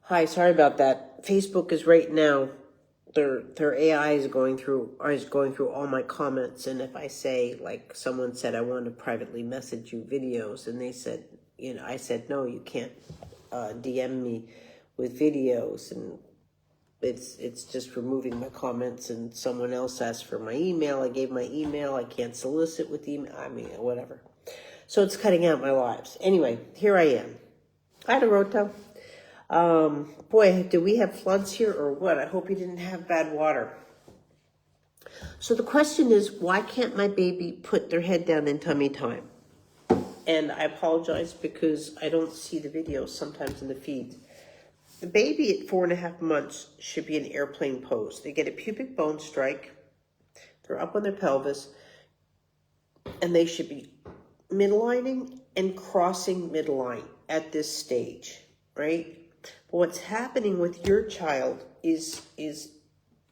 Hi, sorry about that. Facebook is right now, their AI is going through all my comments, and if I say, like someone said, I want to privately message you videos, and they said, I said no, you can't DM me with videos, and it's just removing my comments. And someone else asked for my email. I gave my email. I can't solicit with email. I mean, whatever. So it's cutting out my lives. Anyway, here I am. Hi, Dorota. Boy, do we have floods here or what? I hope you didn't have bad water. So the question is, why can't my baby put their head down in tummy time? And I apologize because I don't see the videos sometimes in the feed. The baby at 4.5 months should be in airplane pose. They get a pubic bone strike. They're up on their pelvis. And they should be midlining and crossing midline at this stage, right? But what's happening with your child is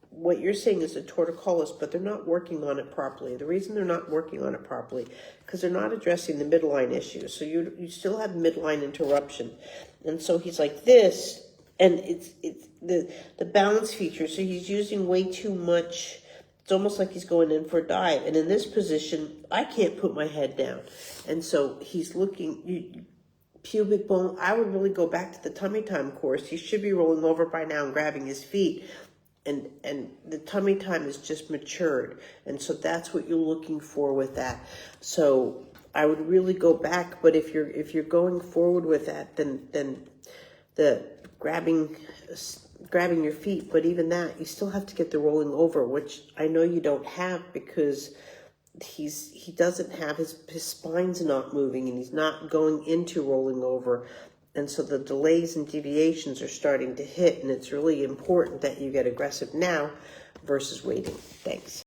what you're saying is a torticollis, but they're not working on it properly. The reason they're not working on it properly because they're not addressing the midline issue. So you still have midline interruption. And so he's like this, and it's the balance feature. So he's using way too much. It's almost like he's going in for a dive. And in this position, I can't put my head down. And so he's looking, pubic bone. I would really go back to the tummy time course. He should be rolling over by now and grabbing his feet. And the tummy time is just matured. And so that's what you're looking for with that. So I would really go back. But if you're going forward with that, then the grabbing your feet, but even that, you still have to get the rolling over, which I know you don't have because he doesn't have, his spine's not moving and he's not going into rolling over. And so the delays and deviations are starting to hit, and it's really important that you get aggressive now versus waiting. Thanks.